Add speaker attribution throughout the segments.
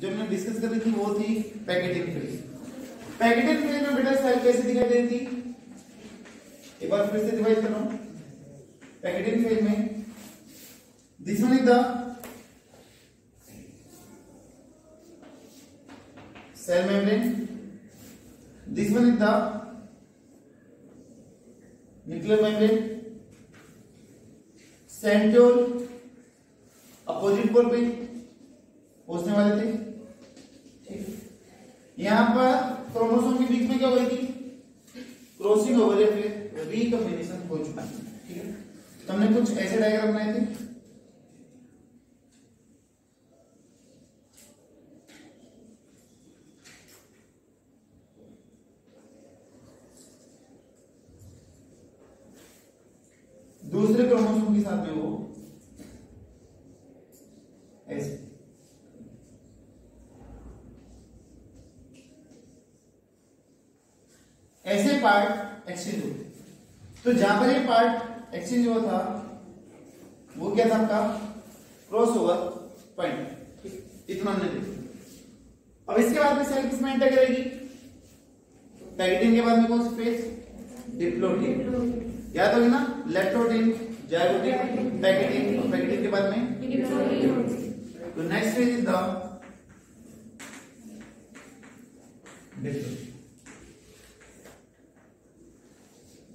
Speaker 1: जो हमने डिस्कस करी थी वो थी पैकेटिंग फेज। पैकेटिंग फेज में बेटा सेल कैसे दिखाई देती, एक बार फिर से डिवाइड कर रहा हूं। पैकेटिंग फेज में this one is the cell membrane, this one is the nuclear membrane, centriole opposite pole पे पहुंचने वाले थे, ठीक। यहां पर क्रोमोसोम के बीच में क्या हुई थी, क्रॉसिंग ओवर या फिर रिकॉम्बिनेशन हो चुका है, ठीक है। तो हमने कुछ ऐसे डायग्राम बनाए थे। दूसरे क्रोमोसोम के साथ में वो ऐसे ऐसे पार्ट एक्सचेंज हुए। तो जहां पर ये पार्ट एक्सचेंज हुआ था वो क्या था आपका क्रॉस ओवर पॉइंट, इतना हमने देखा। अब इसके बाद में सेल किसमें एंटर करेगी, पैकेटिंग के बाद में कौन सी फेज, डिप्लोइडिन, याद होगी ना, लेप्टोडिन, जाइगोटिन, पैकेटिंग, और पैकेटिंग के बाद में डिप्लोइडिन। तो नेक्स्ट फेज इज द डिप्लोइडिन।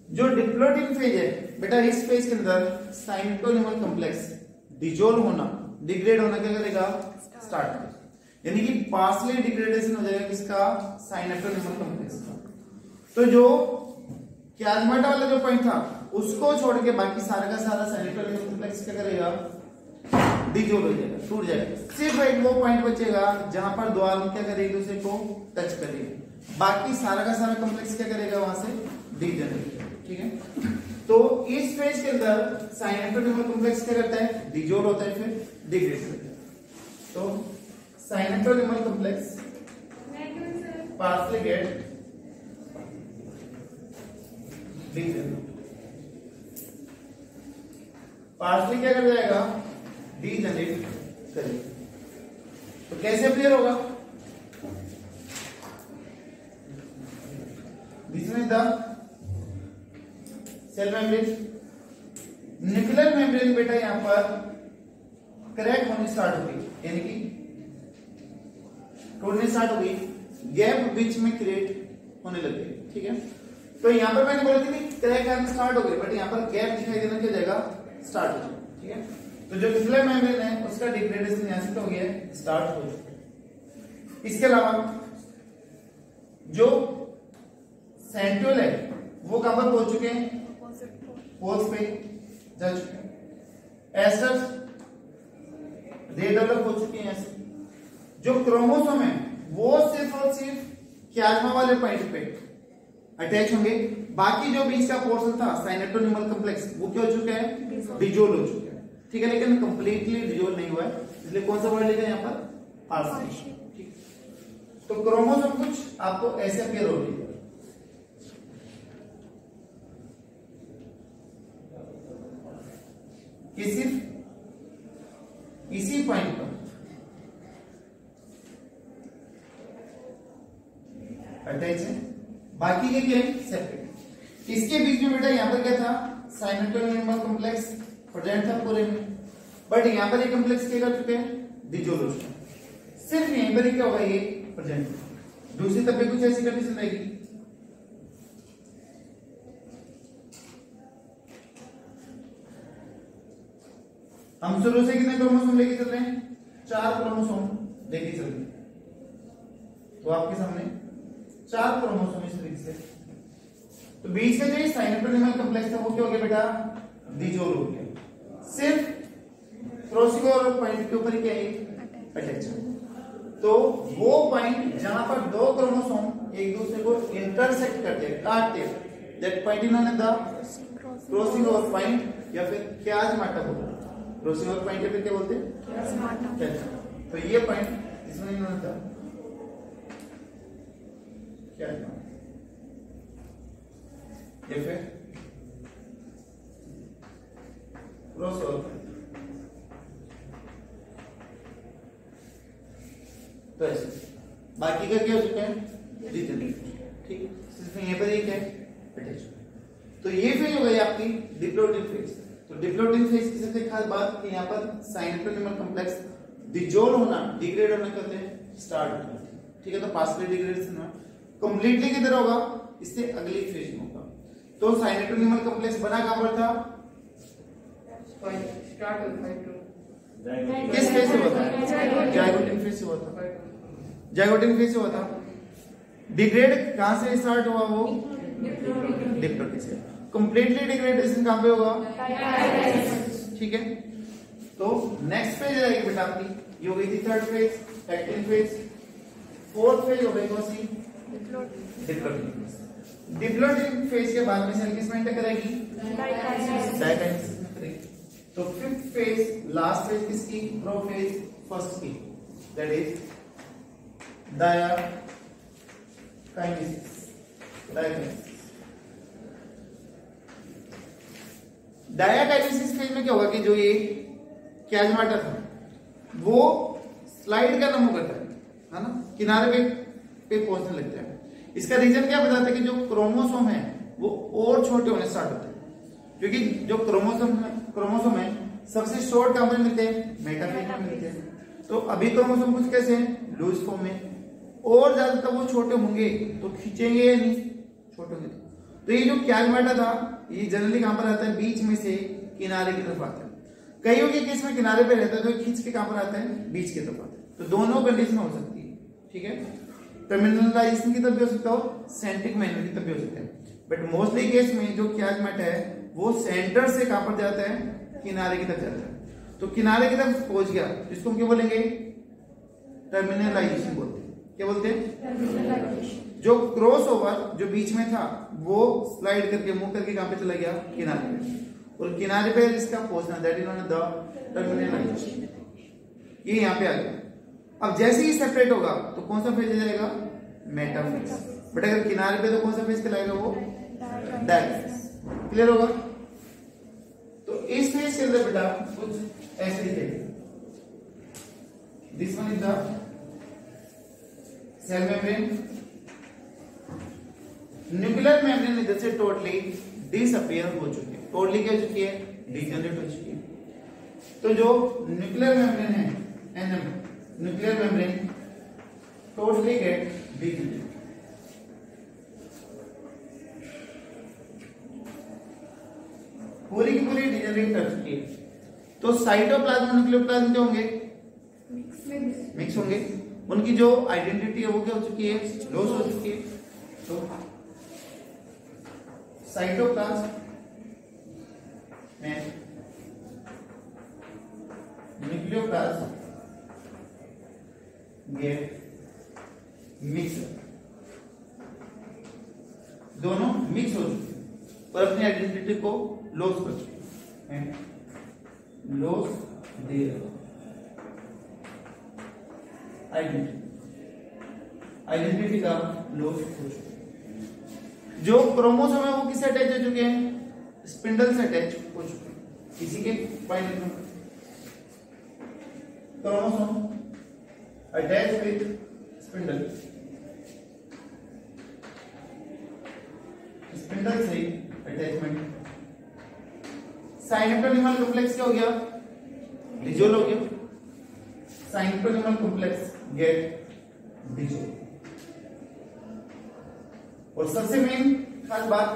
Speaker 1: जो डिप्लोइडिन फेज है बेटा, इस फेज के अंदर साइटोनिमल कॉम्प्लेक्स डिजोल्व होना, डिग्रेड होना क्या करेगा, स्टार्ट करेगा। यानी कि पार्शियली डिग्रेडेशन हो जाएगा किसका, साइटोनिमल कॉम्प्लेक्स का। तो जो क्याजमाटा वाला जो पॉइंट था उसको छोड़ के बाकी सारा का सारा साइटोनिमल कॉम्प्लेक्स क्या करेगा, डिजोल्व हो जाएगा, टूट जाएगा। सिर्फ एक वो पॉइंट बचेगा जहां पर दो आदमी क्या करेगी, दूसरे को टच करेगी, बाकी सारा का सारा कॉम्प्लेक्स क्या करेगा, वहां से डिजनरेट, ठीक है। तो इस फेज के अंदर साइटोनिमल कॉम्प्लेक्स क्या करता है, डिजोल्व होता है, फिर डिग्रेड करता है। तो साइटोनिमल कॉम्प्लेक्स पार्शियली गेट पार्शियली क्या कर जाएगा, डीजनरेट करेगा। तो कैसे क्लियर होगा, this is the cell membrane, nuclear membrane बेटा यहां पर क्रैक होने स्टार्ट हो गई, यानी कि टूटने स्टार्ट हो गई, गैप बीच में क्रिएट होने लग गई, ठीक है। तो यहां पर मैंने बोला थी क्रैक आना स्टार्ट हो गई, बट यहां पर गैप दिखाई देना क्या जाएगा, स्टार्ट हो जाएगा, ठीक है। तो जो न्यूक्लियर मेम्ब्रेन है उसका डिग्रेडेशन यहां से हो गया, स्टार्ट हो चुका। इसके अलावा जो सेंट्रियोल है वो कहां पर पहुंच चुके हैं, पोल्स पे जा चुके हैं। एस्टर्स डेवलप हो चुके हैं ऐसे। जो क्रोमोसोम है वो सिर्फ और सिर्फ क्याजमा वाले पॉइंट पे अटैच होंगे, बाकी जो बीच का पोर्शन था साइटोनिमल कॉम्प्लेक्स वो क्या हो चुका है, डिजोल्व हो चुका है, ठीक है। लेकिन कंप्लीटली डिजोल्व नहीं हुआ है, इसलिए कौन सा वर्ड लिखा है यहाँ पर, पार्शियल, ठीक। तो क्रोमोसोम कुछ आपको ऐसे अपीयर हो रही है, कि सिर्फ इसी पॉइंट पर अटैच है, बाकी के क्या है, सेपरेट। इसके बीच में बेटा यहां पर क्या था, साइटोनिमल कॉम्प्लेक्स प्रेजेंट था पूरे में, बट यहां पर ये कॉम्प्लेक्स क्या कर चुके हैं, डिजोल्व हो चुके हैं। सिर्फ यहीं पर ही क्या होगा, ये प्रेजेंट। दूसरी तरफ भी कुछ ऐसी कंडीशन रहेगी, हम शुरू से कितने क्रोमोसोम लेके चल रहे हैं, 4 क्रोमोसोम लेके चल रहे हैं। तो आपके सामने 4 क्रोमोसोम इस तरीके से, तो बीच में जो साइटोनिमल कॉम्प्लेक्स था वो क्या हो गया बेटा, डिजोल्व हो गया, सिर्फ क्रॉसिंग ओवर पॉइंट के ऊपर क्या है, अटैच है। तो वो पॉइंट जहां पर 2 क्रोमोसोम एक दूसरे को इंटरसेक्ट करते हैं, काटते हैं, that point is known as the crossing over point, या फिर क्याजमाटा बोलते हैं। क्रॉसिंग ओवर पॉइंट क्या बोलते हैं, तो ये पॉइंट इसमें इन्होंने था क्या, ये फिर क्रॉस ओवर। तो ऐसे, बाकी का क्या हो चुका है डिजेनरेट, ठीक है। सिर्फ यहीं पर एक है अटैच। तो ये फेज हो गई आपकी डिप्लोइडियल फेज। तो डिप्लोइडियल फेज की सबसे खास बात कि यहाँ पर साइनोटोनिमल कॉम्प्लेक्स डिजोल्व होना, डिग्रेड होना करते हैं स्टार्ट होता है, ठीक है। तो पास्टली डिग्रेडेशन कंप्लीटली किधर होगा, इससे अगली फेज में होगा। तो साइनोटोनिमल कॉम्प्लेक्स बना कहां पर था, किस फेज से हुआ था, जाइगोटिन फेज से हुआ था, जाइगोटिन फेज से हुआ था। डिग्रेड कहां से स्टार्ट हुआ, वो डिप्लोइड से। कंप्लीटली डिग्रेडेशन कहां पे होगा, ठीक है। तो नेक्स्ट फेज आएगी बेटा आपकी, ये हो गई थी third phase, actin phase. Fourth phase हो गई कौन सी, डिप्लोइडिंग फेज। डिप्लोइडिंग फेज के बाद में सेल किस में एंटर करेगी, डायकाइनेसिस में करेगी। तो फिफ्थ फेज, लास्ट फेज किसकी, प्रोफेज फर्स्ट की, that is diakinesis. Diakinesis phase में क्या होगा कि जो ये क्याजमाटा था वो स्लाइड करना मुंह करता है ना, किनारे पे पहुंचने लगता है। इसका रीजन क्या बताता है कि जो क्रोमोसोम है वो और छोटे होने स्टार्ट होते हैं, क्योंकि जो क्रोमोसोम है सबसे शॉर्ट कहां पर मिलते हैं, मेटाफेज में मिलते हैं। तो अभी क्रोमोसोम कुछ कैसे हैं, लूज फॉर्म में, और ज्यादातर वो छोटे होंगे तो खींचेंगे या नहीं, छोटे होंगे। तो ये जो क्याजमाटा था ये जनरली कहां पर आता है, बीच में से किनारे की तरफ आता है। कईयों के केस में किनारे पे रहता है तो खींच के कहां पर आता है, बीच की तरफ आता है। तो दोनों कंडीशन हो सकती है, ठीक है। टर्मिनलाइजेशन की तरफ भी हो सकता हो, सेंट्रिक मैन्युअल की तरफ भी हो सकता है। बट मोस्टली केस में जो क्याजमाटा है वो सेंटर से कहां पर जाता है, किनारे की तरफ जाता है। तो किनारे की तरफ पहुंच गया, इसको हम क्या बोलेंगे, टर्मिनलाइजेशन बोलते हैं। क्या बोलते हैं, जो क्रॉस ओवर जो बीच में था वो स्लाइड करके मूव करके कहां पे चला गया, किनारे पे, और किनारे पे इसका पहुंचना, that is known as the terminalization. ये यहां पे आ गया। अब जैसे ही सेपरेट होगा तो कौन सा फेज जाएगा, मेटाफेज। बट अगर किनारे पे तो कौन सा फेज कहलाएगा, वो डायफेज। क्लियर होगा। तो इस फेज के अंदर बेटा कुछ ऐसे दिखेगा, this one is the cell membrane. Nuclear membrane इधर से टोटली डिसअपीयर हो चुकी है, टोटली क्या हो चुकी है, डिजेनरेट हो चुकी है। तो जो न्यूक्लियर मेम्ब्रेन है, NM nuclear membrane totally get degenerate. पूरी की पूरी डिजेनरेट कर चुकी है। तो साइटोप्लाज्म और न्यूक्लियोप्लाज्म क्या होंगे, मिक्स होंगे। उनकी जो आइडेंटिटी है वो क्या हो चुकी है, लॉस हो चुकी है। तो साइटोप्लाज्म में न्यूक्लियोप्लाज्म गेट मिक्स, दोनों मिक्स हो चुके और अपनी आइडेंटिटी को लॉस कर चुके हैं, लॉस देयर आइडेंटिटी का लॉस हो चुका है। जो क्रोमोसोम है वो किससे अटैच हो चुके हैं, स्पिंडल से अटैच हो चुके हैं। किसी के पॉइंट में chromosome attach with spindle, spindle से अटैचमेंट। साइनोटोनिमल कॉम्प्लेक्स क्या हो गया, डिजोल्व हो गया। साइनोटोनिमल कॉम्प्लेक्स गेट डिजोल्व। और सबसे मेन खास बात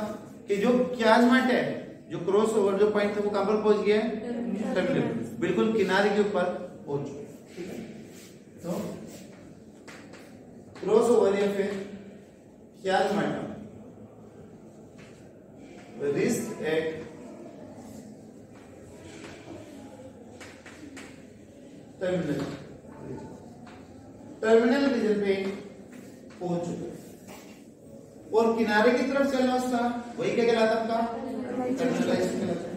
Speaker 1: कि जो क्याजमाटा है, जो क्रॉस ओवर जो पॉइंट था वो कहां पर पहुंच गया है, टर्मिनल, बिल्कुल किनारे के ऊपर पहुंच गया, ठीक है। तो क्रॉस ओवर या फिर क्याजमाटा रिस्ट एट टर्मिनल रीजन पे पहुंच चुका है। और किनारे की तरफ चलना उसका वही क्या कहलाता है, आपका टर्मिनलाइजेशन कहलाता है,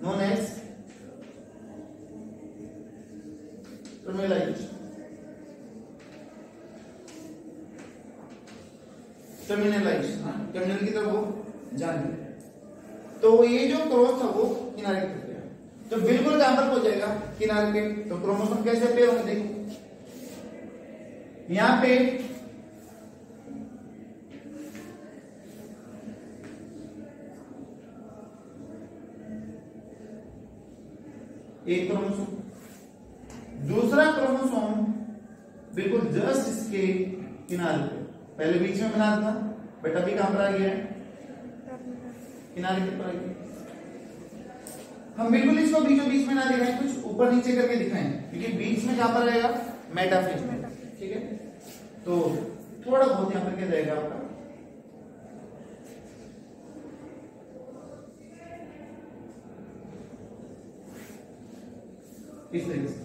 Speaker 1: नोन एज टर्मिनलाइजेशन। टर्मिनल की तरफ वो जाने, तो ये जो क्रॉस था वो किनारे की तरफ गया, तो बिल्कुल कहां पर पहुंच जाएगा, किनारे पे। तो क्रोमोसोम कैसे पेयर होंगे, देखो यहां पे एक क्रोमोसोम, दूसरा क्रोमोसोम बिल्कुल जस्ट इसके किनारे पे, पहले बीच में बना था बट अभी कहां पर आ गया है, किनारे के पर आ गया। हम बिल्कुल इसको बीचों बीच में ना दिखाएं, कुछ ऊपर नीचे करके दिखाएं, क्योंकि बीच में कहां पर रहेगा, मेटाफेज में, ठीक है। तो थोड़ा बहुत यहां पर क्या रहेगा आपका, इस तरीके से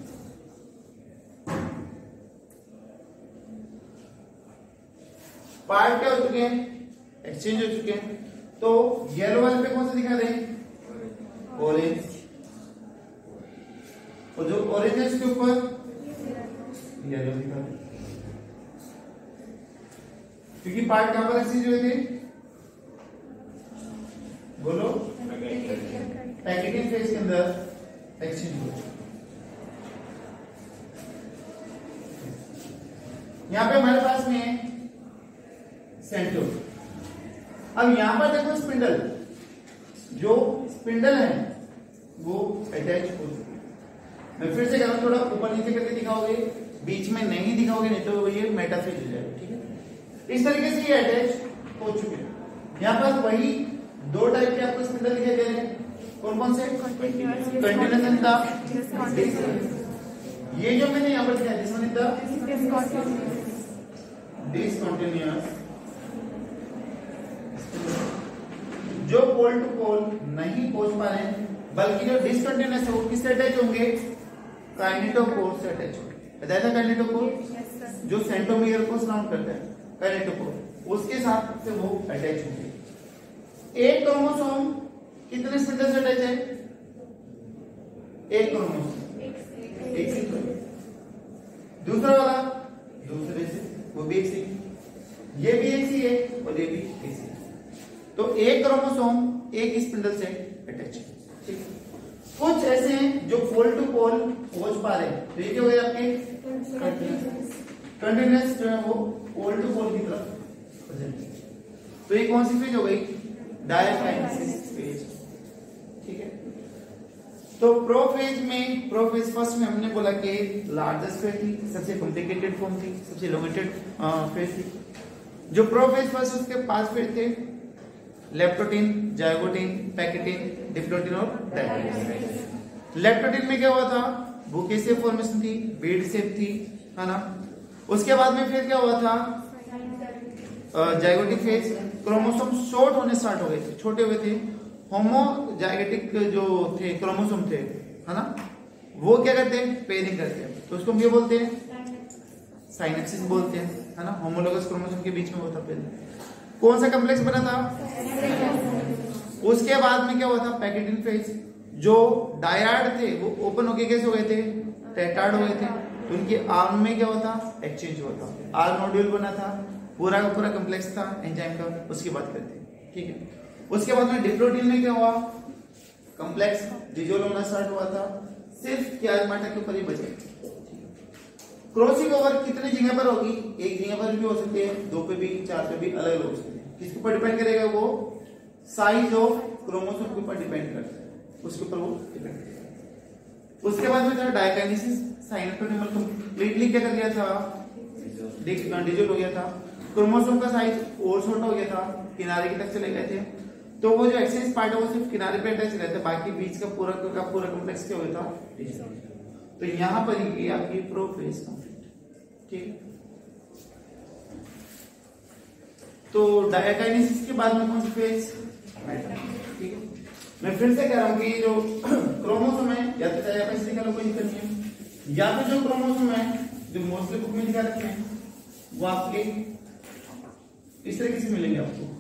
Speaker 1: पार्ट क्या हो चुके हैं, एक्सचेंज हो चुके हैं। तो येलो वाले पे कौन सा दिखा रहे हैं, ऑरेंज, और जो ऑरेंज है इसके ऊपर येलो दिखा रहे हैं, क्योंकि पार्ट कहां पर एक्सचेंज हुए थे, बोलो, पैकेटिंग फेज के अंदर एक्सचेंज हुए। यहां पे हमारे पास में सेंट्रोल। अब यहां पर देखो स्पिंडल, जो स्पिंडल है वो अटैच हो चुकी है। मैं फिर से कह रहा हूं, थोड़ा ऊपर नीचे करके दिखाओगे, बीच में नहीं दिखाओगे नहीं तो ये मेटाफेज हो जाएगा, ठीक है। इस तरीके से ये अटैच हो चुके हैं। यहां पर वही दो टाइप के आपको स्पिंडल दिखाई दे रहे हैं, कौन कौन से, कंटिन्यूअस एंड द, ये जो मैंने यहां पर दिखाया जिसमें डिसकंटिन्यूअस, जो पोल टू पोल नहीं पहुंच पा रहे हैं, बल्कि जो डिसकंटिन्यूअस है वो किससे अटैच होंगे, काइनेटोकोर से अटैच होंगे। बताया था काइनेटोकोर, जो सेंट्रोमियर को सराउंड करता है, काइनेटोकोर, उसके साथ से वो अटैच होंगे। एक क्रोमोसोम कितने स्पिंडल से अटैच है, एक क्रोमोसोम एक से, दूसरा वाला दूसरे से, वो भी एक से, ये भी एक से है और ये भी एक से। तो एक क्रोमोसोम एक स्पिंडल से अटैच है, ठीक है। कुछ ऐसे हैं जो पोल टू पोल पहुंच पा रहे हैं, तो ये क्या हो गए आपके कंटिन्यूअस, जो है वो पोल टू पोल की तरफ प्रेजेंट। तो ये कौन सी फेज हो गई, डायकाइनेसिस फेज, ठीक है। तो प्रोफेज फर्स्ट में हमने बोला कि लार्जेस्ट फेज थी, सबसे कॉम्प्लिकेटेड फॉर्म थी, सबसे इलोंगेटेड फेज थी। जो प्रोफेज फर्स्ट, उसके 5 फेज थे, लेप्टोटिन, जाइगोटिन, पैकेटिन, डिप्लोटिन और डायकोटिन। लेप्टोटिन में क्या हुआ था, बुके शेप फॉर्मेशन थी, बीड शेप थी, है ना। उसके बाद में फिर क्या हुआ था, जाइगोटिक फेज, क्रोमोसोम शॉर्ट होने स्टार्ट हो गए थे, छोटे हुए थे। होमोजाइगोटिक जो थे क्रोमोसोम थे, है ना, वो क्या करते हैं, पेयरिंग करते हैं, तो उसको हम ये बोलते हैं साइनेप्सिस बोलते हैं, है ना। होमोलोगस क्रोमोसोम के बीच में होता पहले कौन सा कॉम्प्लेक्स बना था, उसके बाद में क्या हुआ था, पैकेटिन फेज। जो डायड थे वो ओपन होके कैसे हो गए थे, टेट्राड हो गए थे, तो उनके आर्म में क्या हुआ था, एक्सचेंज हुआ था, आर नोड्यूल बना था, पूरा का पूरा कॉम्प्लेक्स था एंजाइम का, उसकी बात करते हैं, ठीक है। उसके बाद में डिप्लोटिन में क्या हुआ, कॉम्प्लेक्स डिसॉल्व होना स्टार्ट हुआ था, सिर्फ क्याजमाटा के ऊपर ही बचे। क्रॉसिंग ओवर कितनी जगह पर होगी, एक जगह पर भी हो सकते हैं, 2 पे भी, 4 पे भी, अलग अलग हो सकते हैं। किसके ऊपर डिपेंड करेगा, वो साइज ऑफ क्रोमोसोम के ऊपर डिपेंड करता है, उसके ऊपर वो डिपेंड करेगा। उसके बाद में जो डायकाइनेसिस, साइनेप्टोनिमल कंप्लीटली क्या कर गया था, डिसॉल्व हो गया था, क्रोमोसोम का साइज और छोटा हो गया था, किनारे की तक चले गए थे। तो वो जो एक्सेस पार्ट है वो सिर्फ किनारे पे अटैच रहता है, बाकी बीच का पूरा कॉम्प्लेक्स क्या होता था। तो यहां पर ये आपकी प्रोफेज कंप्लीट, ठीक है। तो डायकाइनेसिस के बाद में कौन सी फेज, ठीक है। मैं फिर से कह रहा हूं कि जो क्रोमोसोम है, या तो चाहे आप ऐसे दिखा लो, कोई दिक्कत नहीं है, या तो जो क्रोमोसोम है जो मोस्टली बुक में दिखा रखे हैं वो आपके इस तरीके से मिलेंगे आपको,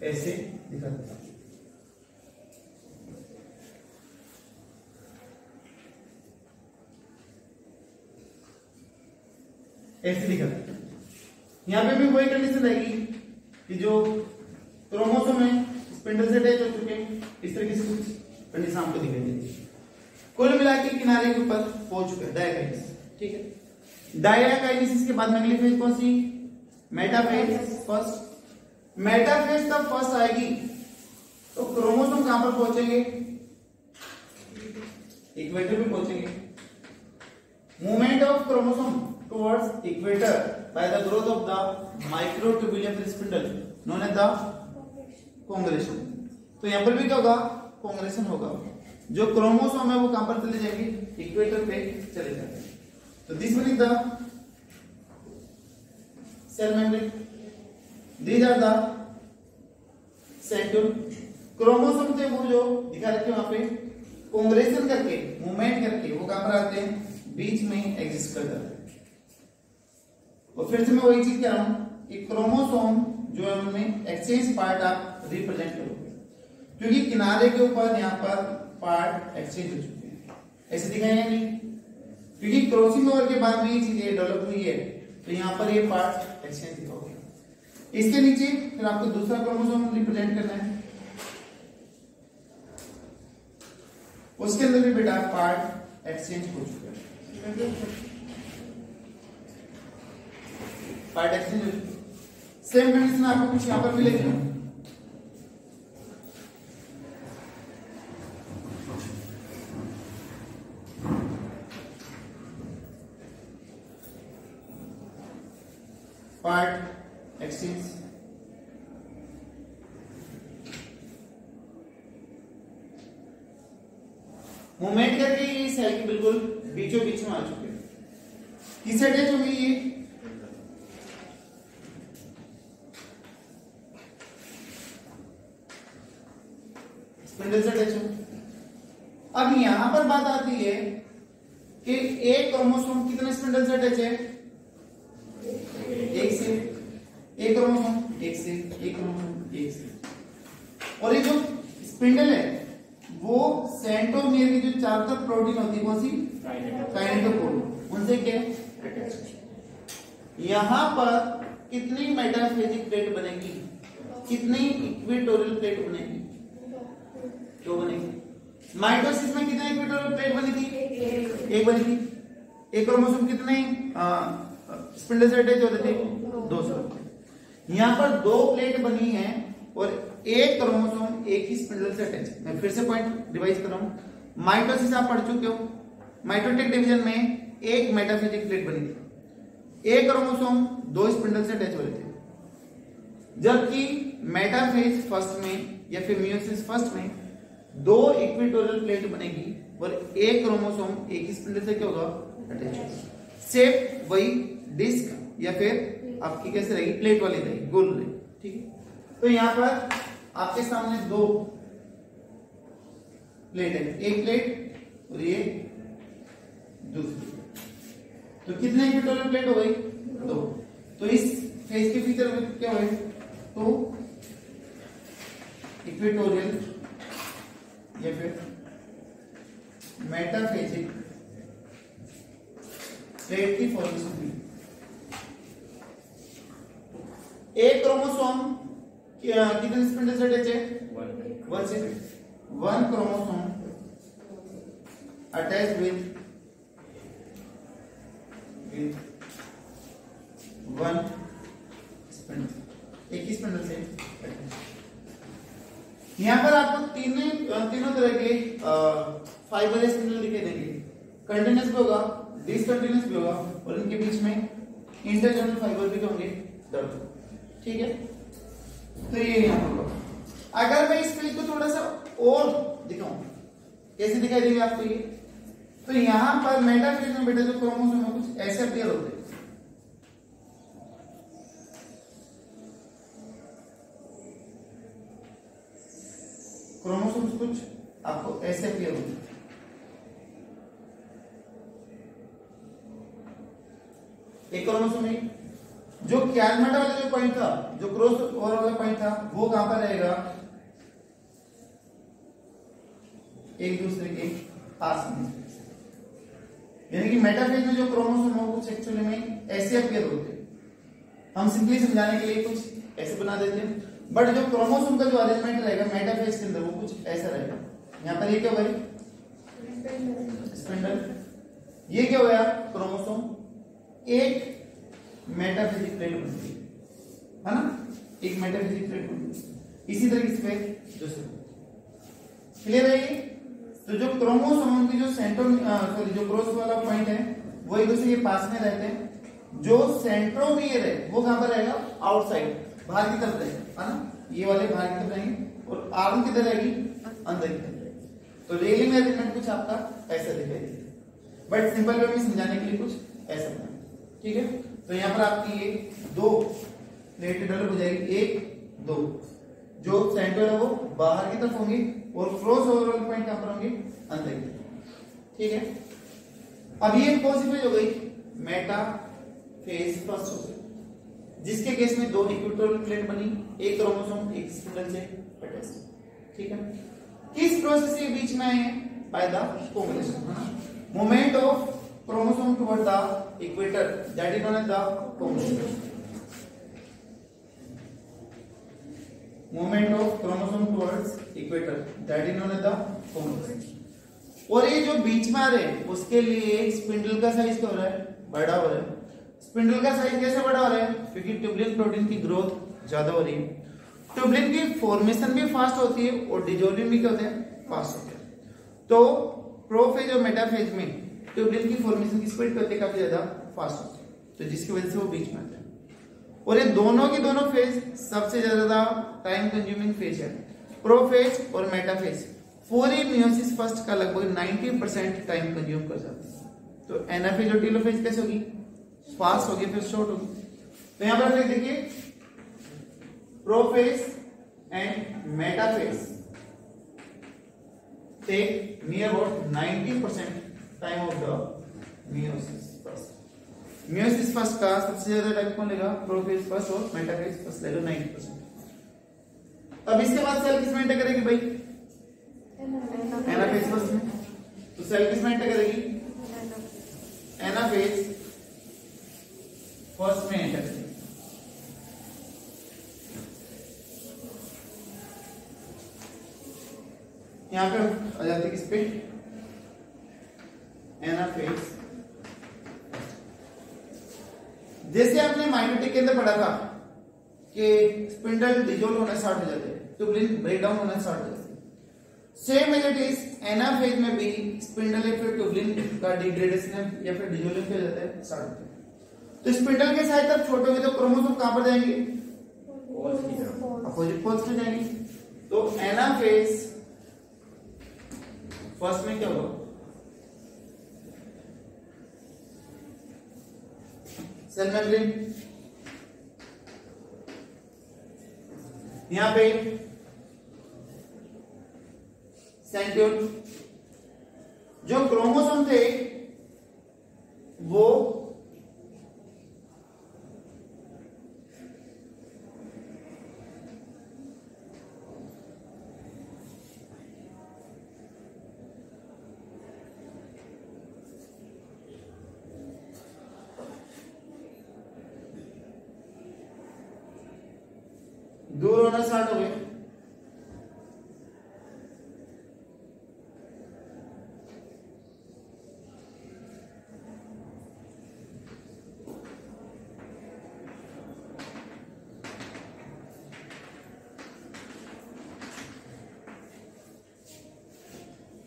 Speaker 1: ऐसे दिखा देता हूं। ऐसे दिखा देता हूं। यहां पे भी वही कंडीशन रहेगी कि जो क्रोमोसोम है स्पिंडल से अटैच हो चुके हैं। इस तरीके से कुछ कंडीशन आपको दिखाई देती है। कुल मिला के किनारे के ऊपर पहुंच चुके हैं डायकाइनेसिस। ठीक है, डायकाइनेसिस के बाद में अगली फेज कौन सी? Metaphase first. मेटाफेज तब फर्स्ट आएगी तो क्रोमोसोम कहां पर पहुंचेंगे? इक्वेटर पे पहुंचेंगे। Movement of chromosome towards equator by the growth of the microtubular spindle known as the congression. तो यहां पर भी क्या होगा? कांग्रेशन होगा। जो क्रोमोसोम है वो कहां पर चले जाएंगे? इक्वेटर पे चले जाएंगे। तो this one is the cell membrane, these are the centriole. Chromosome थे वो जो दिखा रखे वहां पे कांग्रेशन करके मूवमेंट करके वो कहां पर आते हैं? बीच में एग्जिस्ट कर जाते हैं। और फिर से मैं वही चीज कह रहा हूं कि क्रोमोसोम जो है उनमें एक्सचेंज पार्ट आप रिप्रेजेंट करोगे, क्योंकि किनारे के ऊपर यहाँ पर पार्ट एक्सचेंज हो चुके हैं। ऐसे दिखाएंगे नहीं, क्योंकि क्रॉसिंग ओवर के बाद में ये चीजें डेवलप हुई है, तो यहाँ पर ये पार्ट एक्सचेंज दिखाओगे। इसके नीचे फिर आपको दूसरा क्रोमोसोम रिप्रेजेंट करना है, उसके अंदर भी बेटा पार्ट एक्सचेंज हो चुका है। पार्ट एक्सचेंज हो चुका है। सेम कंडीशन आपको कुछ यहां पर मिलेगी। पार्ट एक्सचेंज मूवमेंट करके ये सेल के बिल्कुल बीचों बीच में आ चुके हैं। किससे अटैच हो गई ये? स्पिंडल से अटैच हो। अब यहां पर बात आती है कि एक क्रोमोसोम कितने स्पिंडल से अटैच है? एक से। एक क्रोमोसोम एक से, एक क्रोमोसोम एक से। और ये जो स्पिंडल है वो सेंट्रोमियर की जो चारों तरफ प्रोटीन होती है कौन सी? काइनेटोकोर, उनसे क्या यहां पर कितनी मेटाफेजिक प्लेट बनेगी? कितनी इक्वेटोरियल प्लेट बनेगी? दो बनेगी। माइटोसिस में कितनी इक्वेटोरियल प्लेट बनी थी? एक बनी थी। एक क्रोमोसोम कितने स्पिंडल से अटैच होते थे? 200। यहां पर दो प्लेट बनी है और एक क्रोमोसोम एक ही स्पिंडल से अटैच। मैं फिर से पॉइंट रिवाइज कर रहा हूं। माइटोसिस आप पढ़ चुके हो। माइटोटिक डिवीजन में एक मेटाफेजिक प्लेट बनी थी, एक क्रोमोसोम दो स्पिंडल से अटैच हो रहे थे। जबकि मेटाफेज फर्स्ट में या फिर मियोसिस फर्स्ट में दो इक्वेटोरियल प्लेट बनेगी और एक क्रोमोसोम एक ही स्पिंडल से क्या होगा? अटैच होगा। शेप वही डिस्क या फिर आपकी कैसे रहेगी? प्लेट वाली रहेगी, गोल रहेगी। ठीक है, तो यहां पर आपके सामने दो प्लेट है, एक प्लेट और ये दूसरी। तो कितने इक्वेटोरियल प्लेट हो गई? दो। तो इस फेज के फीचर में क्या हुए? तो इक्वेटोरियल या फिर मेटाफेजिक प्लेट की फॉर्मेशन हुई। एक क्रोमोसोम कितने स्पिंडल से अटैच है? वन से। One chromosome attach with one spindle, एक ही स्पिंडल से। यहां पर आपको तीनों तरह के फाइबर स्पिंडल दिखाई देंगे। कंटिन्यूअस भी होगा, डिसकंटिन्यूअस भी होगा और इनके बीच में इंटरजर्नल फाइबर भी होंगे दर्द। ठीक है, तो ये यहां पर होगा। अगर मैं इस पेज को थोड़ा सा और दिखाऊं, कैसे दिखाई देंगे आपको ये? तो यहां पर मेटाफेज में बेटा जो क्रोमोसोम है कुछ ऐसे अपीयर होते हैं। क्रोमोसोम्स कुछ आपको ऐसे अपीयर होते हैं। एक क्रोमोसोम में जो कैलमेटा वाला जो पॉइंट था, जो क्रॉस ओवर वाला पॉइंट था, वो कहां पर रहेगा? एक दूसरे के पास में। यानी कि मेटाफेज में जो क्रोमोसोम है वो कुछ एक्चुअली में ऐसे अपीयर होते हैं। हम सिंपली समझाने के लिए कुछ ऐसे बना देते हैं। बट जो क्रोमोसोम का जो अरेंजमेंट रहेगा मेटाफेज के अंदर वो कुछ ऐसा रहेगा। यहाँ पर ये क्या भाई स्पिंडल, ये क्या हुआ क्रोमोसोम, एक मेटाफेजिक प्लेट बनती है ना, एक मेटाफेजिक प्लेट बनती है। इसी तरीके से दूसरे क्लियर है ये। तो जो क्रोमोसोम की जो सॉरी जो क्रॉस वाला पॉइंट है वो एक दूसरे के पास में रहते हैं। जो सेंट्रोमियर है वो कहां पर रहेगा, आउटसाइड बाहर की तरफ रहेगा है ना, ये वाले बाहर की तरफ रहेंगे और आर्म किधर रहेगी, अंदर की तरफ रहेगी। तो रेलिंग अरेंजमेंट कुछ आपका ऐसा दिखाई देगा, बट सिंपल वे में समझाने के लिए कुछ ऐसा बना, ठीक है। तो यहाँ पर आपकी ये दो प्लेट डेवलप हो जाएगी, एक दो, जो सेंटर है वो बाहर की तरफ होंगे और क्रॉस ओवर पॉइंट कहां पर होंगे, अंदर की तरफ, ठीक है। अब ये कौन सी फेज हो गई, मेटा फेज फर्स्ट हो गई, जिसके केस में दो इक्वेटोरियल प्लेट बनी, एक क्रोमोसोम एक स्पिंडल से अटैच्ड, ठीक है। किस प्रोसेस के बीच में आए, बाय द कोमुलेशन, है ना, movement of chromosome toward the equator that is known as the congression, movement of chromosome towards equator that is known as the congression. और ये जो बीच में आ रहे हैं उसके लिए स्पिंडल का साइज क्या हो रहा है, बड़ा हो रहा है। स्पिंडल का साइज कैसे बड़ा हो रहा है, क्योंकि ट्यूबुलिन प्रोटीन की ग्रोथ ज्यादा हो रही है, ट्यूबुलिन की फॉर्मेशन भी फास्ट होती है और डिसॉल्विंग भी क्या होते हैं, फास्ट होते हैं। तो प्रोफेज और मेटाफेज में ट्यूबुलिन की फॉर्मेशन की स्पीड होती है काफी ज्यादा फास्ट होती है, तो जिसकी वजह से वो बीच में आते हैं। और ये दोनों की दोनों फेज सबसे ज्यादा टाइम कंज्यूमिंग फेज है, प्रोफेज और मेटाफेज। पूरी मियोसिस फर्स्ट का लगभग 90% टाइम कंज्यूम कर जाता है। तो एनाफेज और टेलोफेज कैसे होगी, फास्ट होगी फिर शॉर्ट होगी। तो यहां पर देखिए prophase and metaphase take near about 90% time of the meiosis first. Meiosis first का सबसे ज्यादा टाइम कौन लेगा, प्रोफेज फर्स्ट और मेटाफेज फर्स्ट लेगा 90%। अब इसके बाद सेल किसमें एंटर करेगी भाई, एनाफेज फर्स्ट में। तो सेल किसमें एंटर करेगी, एनाफेज फर्स्ट में एंटर करेगी। यहां पे आ जाती है किस पे, एनाफेज। जैसे आपने माइटोटिक के अंदर पढ़ा था कि स्पिंडल डिसॉल्व होना स्टार्ट हो जाते हैं, ट्यूबुलिन ब्रेक डाउन होना स्टार्ट हो जाते हैं, same as it is anaphase में भी स्पिंडल या फिर ट्यूबुलिन का डिग्रेडेशन या फिर डिसॉल्विंग हो जाता है, स्टार्ट होता है। तो स्पिंडल के साइड तक छोटे होंगे तो क्रोमोसोम कहां पर जाएंगे, अपोजिट पोल्स में जाएंगे। तो एनाफेज फर्स्ट में क्या होगा, सेल मेम्ब्रेन, यहां पे सेंट्रियोल। जो क्रोमोसोम थे वो दूर होना स्टार्ट हो गए।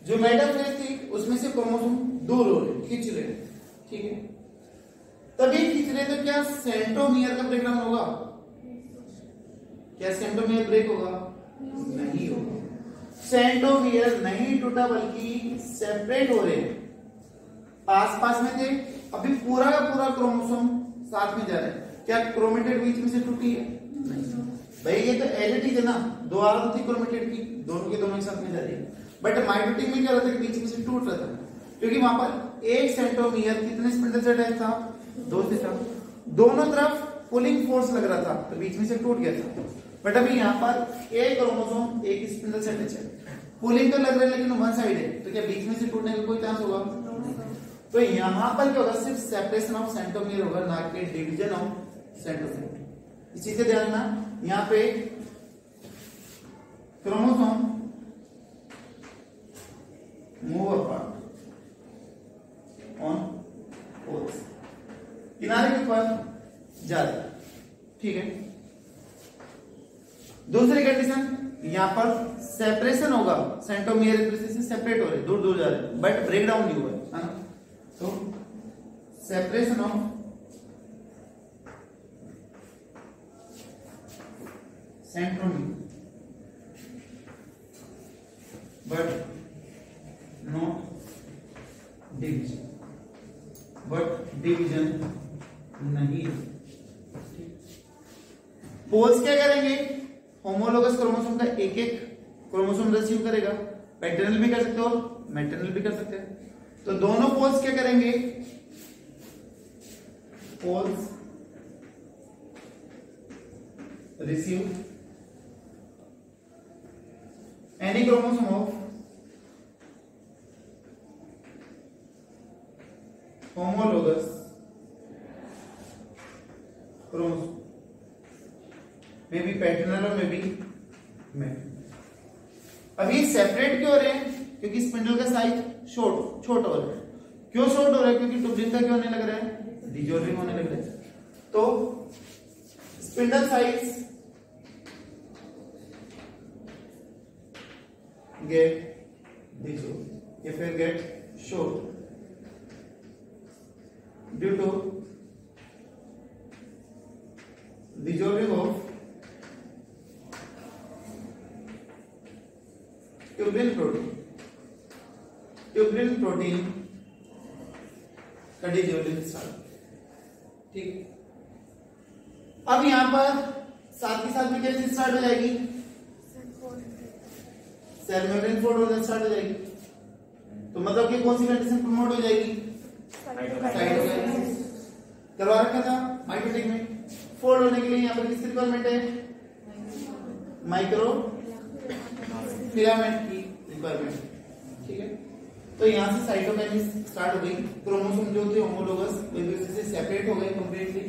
Speaker 1: जो मेटाफेज थी उसमें से क्रोमोसोम दूर हो रहे, खींच रहे, ठीक है। तभी खींच रहे तो क्या सेंट्रोमियर का ब्रेकडाउन होगा, क्या सेंट्रोमियर ब्रेक होगा, नहीं होगा। सेंट्रोमियर नहीं टूटा बल्कि सेपरेट हो रहे, पास पास में थे, अभी पूरा का पूरा क्रोमोसोम साथ में जा रहा है। क्या क्रोमेटिड बीच में से टूटी है, नहीं भाई, ये तो एलिटिक है ना, दो आर्म थी क्रोमेटिड की, दोनों के दोनों एक साथ में जा रही है। बट माइटोटिक में क्या होता है, बीच में से टूट रहा था, क्योंकि वहां पर एक सेंट्रोमियर कितने स्पिंडल से अटैच था, दो से था, दोनों तरफ पुलिंग फोर्स लग रहा था, तो बीच में से टूट गया था। बट अभी यहाँ पर एक क्रोमोसोम एक स्पिंडल से अटैच है, पुलिंग तो लग रहा है लेकिन वन साइड है, तो क्या बीच में से टूटने का कोई चांस होगा, तो यहाँ पर क्या होगा, सिर्फ सेपरेशन ऑफ सेंट्रोमियर होगा, ना कि डिवीजन ऑफ सेंट्रोमियर। इस चीज से ध्यान रखना, यहाँ पे chromosome move apart on poles, किनारे के ऊपर जाते, ठीक है। दूसरी कंडीशन, यहां पर सेपरेशन होगा, सेंट्रोमियर एक दूसरे से सेपरेट हो रहे, दूर दूर जा रहे, बट ब्रेक डाउन नहीं हुआ है ना। तो separation of centromere but not division, but division नहीं। पोल्स क्या करेंगे, होमोलोगस क्रोमोसोम का एक एक क्रोमोसोम रिसीव करेगा, पैटर्नल भी कर सकते हो मैटरनल भी कर सकते हैं। तो दोनों पोल्स क्या करेंगे, poles receive any chromosome of homologous chromosome, may be paternal और मे बी मैटरनल। अभी सेपरेट क्यों हो रहे हैं, क्योंकि स्पिंडल का साइज छोटा हो रहा है। क्यों शॉर्ट हो रहा है, क्योंकि टुबलिन का क्या होने लग रहा है, डिजोल्विंग होने लग रहा है। तो स्पिंडल साइज गेट डिजोल्व या फिर get short due to dissolving of tubular protein का डिजोल्विंग स्टार्ट, ठीक। अब यहां पर साथ ही साथ में क्या चीज स्टार्ट हो जाएगी, सेल मेम्ब्रेन फोल्ड होना स्टार्ट हो जाएगी। तो मतलब कि कौन सी कंडीशन प्रमोट हो जाएगी, साइटोकाइनेसिस करवा रखा था माइटोटिक में। फोल्ड होने के लिए यहाँ पर किसकी रिक्वायरमेंट है, माइक्रो फिलामेंट की रिक्वायरमेंट, ठीक है। तो यहाँ से साइटोकाइनेसिस स्टार्ट हो गई, क्रोमोसोम जो थे होमोलोगस एक दूसरे से सेपरेट हो गए कंप्लीटली।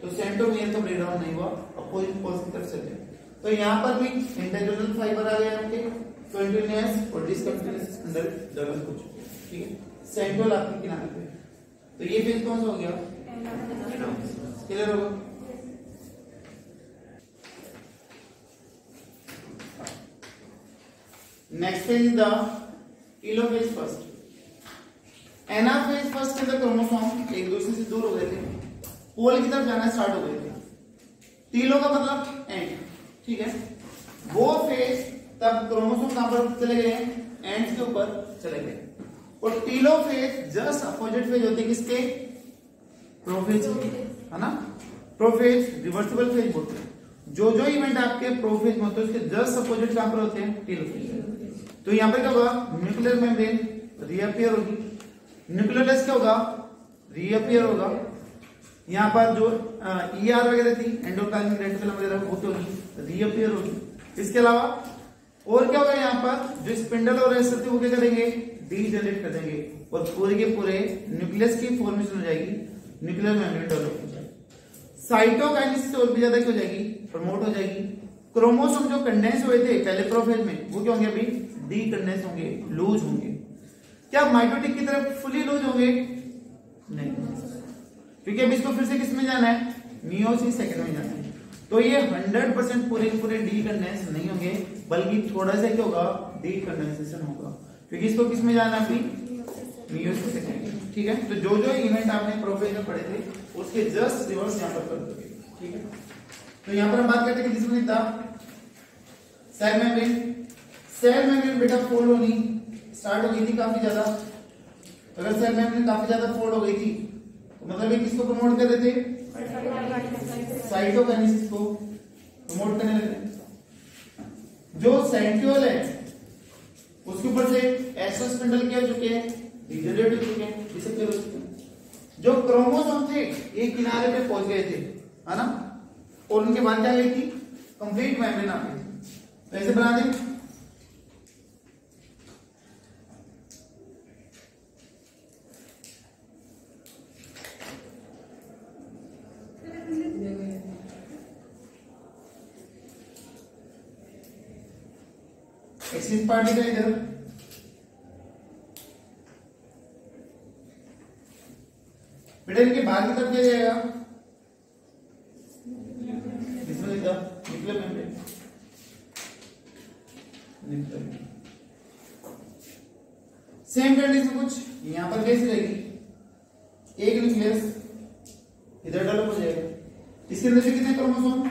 Speaker 1: तो सेंट्रोमियर का ब्रेकडाउन नहीं हुआ, अपोजिट पोल्स की तरफ चले। तो यहाँ पर भी इंटरजोनल फाइबर आ गए आपके, कंटीन्यूअस और डिसकंटीन्यूअस अंदर डेवलप हो चुके, ठीक है। सेंट्रल आपके किनारे पे, तो ये फेज कौन सा हो गया, क्लियर होगा। Next phase is the telophase first. Anaphase first के अंदर क्रोमोसोम एक दूसरे से दूर हो गए थे, पोल की तरफ जाना स्टार्ट हो गए थे। टीलो का मतलब एंड, ठीक है। वो फेज तब क्रोमोसोम कहां पर चले गए, एंड्स के ऊपर चले गए। और टीलोफेज जस्ट अपोजिट फेज होती है किसके, प्रोफेज, है ना। प्रोफेज रिवर्सिबल फेज बोलते हैं। जो जो इवेंट आपके प्रोफेज में होते हैं उसके जस्ट अपोजिट कहां पर होते हैं, टीलोफेज। तो यहां पर क्या होगा, न्यूक्लियर मेम्ब्रेन रीअपियर होगी, न्यूक्लियोलस क्या होगा, रीअपियर होगा। यहां पर जो ईआर वगैरह थी, एंडोप्लाज्मिक रेटिकुलम वगैरह वो तो रीअपियर होगी। इसके अलावा और क्या होगा, यहाँ पर जो स्पिंडल और रेस्ट थे वो क्या करेंगे, डीजनरेट कर देंगे और पूरे के पूरे न्यूक्लियस की फॉर्मेशन हो जाएगी, न्यूक्लियर मेम्ब्रेन डेवलप हो जाएगी। साइटोकाइनेसिस और भी ज्यादा हो जाएगी, प्रमोट हो जाएगी। क्रोमोसोम जो कंडेंस हुए थे पहले प्रोफेज में वो क्या होंगे, अभी डीकंडेंस होंगे, लूज होंगे। क्या माइटोटिक की तरफ फुली लूज होंगे, नहीं, क्योंकि अब इसको फिर से किस में जाना है, मियोसिस सेकंड में जाना है। तो ये 100% पूरे डीकंडेंस नहीं होंगे, बल्कि थोड़ा सा क्या होगा, डीकंडेंसेशन होगा, क्योंकि इसको किस में जाना है, मियोसिस सेकंड, ठीक है। तो जो जो इवेंट आपने प्रोफेज में पढ़े थे उसके जस्ट रिवर्स यहाँ पर कर दोगे, ठीक है। तो यहाँ पर हम बात करते हैं किस में था, सेल मेम्ब्रेन। सेल मेम्ब्रेन बेटा फोल्ड होनी स्टार्ट हो गई थी काफी ज्यादा। अगर सेल मेम्ब्रेन काफी ज्यादा फोल्ड हो गई थी तो मतलब ये किसको प्रमोट कर रहे थे, साइटोकाइनेसिस को प्रमोट करने लगे। जो सेंट्रियोल है उसके ऊपर से एसोस्पिंडल क्या हो चुके हैं, डिजनरेट हो चुके हैं, डिसअपियर हो चुके हैं। जो क्रोमोसोम थे ये किनारे पे पहुंच गए थे, है ना, और उनके बाद क्या गई थी, कंप्लीट मेम्ब्रेन आ गई थी। तो ऐसे बना दें, एक्सिस पार्ट दिखा इधर, बेटा इनके बाहर की तरफ क्या जाएगा, इसमें लिख दो न्यूक्लियर मेम्ब्रेन, सेम कंडीशन कुछ यहां पर कैसी रहेगी, एक न्यूक्लियस इधर डेवलप हो जाएगा, इसके अंदर से कितने क्रोमोसोम,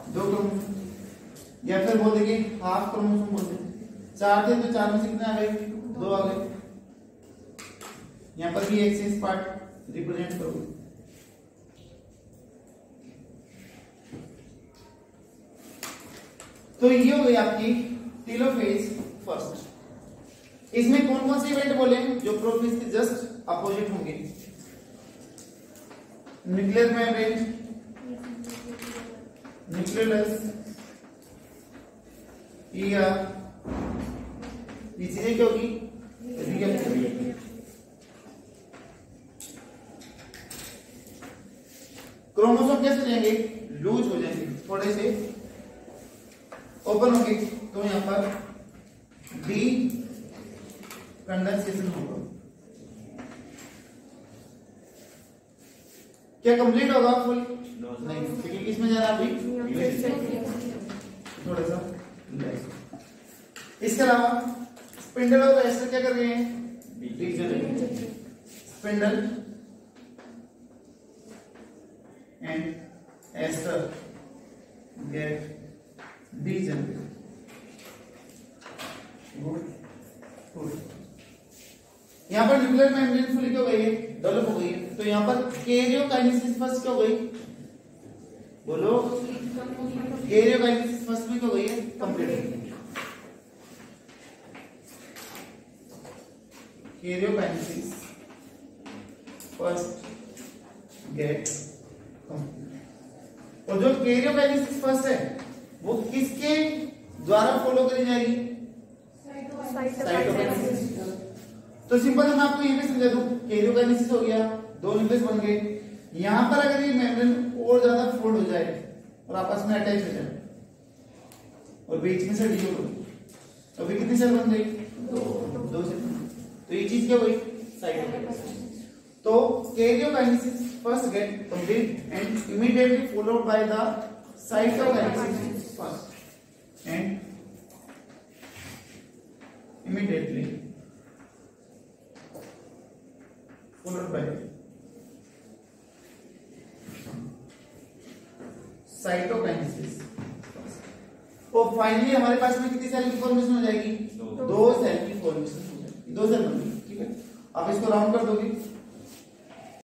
Speaker 1: 2 क्रोमोसोम, या फिर बोल देंगे हाफ क्रोमोसोम बोल देंगे, 4 थे तो 4 में से कितने आ गए, 2 आ गए। यहां पर भी एक्सिस पार्ट रिप्रेजेंट करोगे, तो ये हो गई आपकी टेलोफेज फर्स्ट। इसमें कौन कौन से इवेंट बोले जो प्रोफेज के जस्ट अपोजिट होंगे, न्यूक्लियर मेम्ब्रेन, न्यूक्लियस, या ये चीजें क्या होगी, क्रोमोसोम कैसे हो जाएंगे, लूज हो जाएंगे, थोड़े से ओपन होंगे, तो यहां पर डी कंडेंसेशन होगा। क्या कंप्लीट होगा फुल, नहीं, क्योंकि किसमें जाना अभी, थोड़ा सा। इसके अलावा स्पिंडल और एस्टर क्या कर रहे हैं, spindle and aster get degenerate, good good. यहां पर न्यूक्लियर मेम्ब्रेन फुली क्या हो गई है, डेवलप हो गई है, तो यहां पर कैरियोकाइनेसिस फर्स्ट क्या हो गई, बोलो, कैरियोकाइनेसिस फर्स्ट भी क्या हो गई है, complete. Karyokinesis first get complete. और जो कैरियोकाइनेसिस फर्स्ट है वो किसके द्वारा फॉलो करी जाएगी, साइटोकाइनेसिस। तो सिंपल मैं आपको ये भी समझा दूं, कैरियोकाइनेसिस हो गया, 2 न्यूक्लियस बन गए, यहां पर अगर ये मेम्ब्रेन और ज्यादा फोल्ड हो जाए और आपस में अटैच हो जाए और बीच में से डिसोल्व हो, तो अभी कितनी सेल बन गई, 2 सेल। तो ये चीज क्या हुई, साइटोकाइनेसिस। तो karyokinesis first get complete and immediately followed by the cytokinesis first and immediately followed by cytokinesis और फाइनली हमारे पास में कितनी सेल की फॉर्मेशन हो जाएगी, 2 सेल की फॉर्मेशन हो जाएगी, 2 सेल बन गई, ठीक है। आप इसको राउंड कर दोगे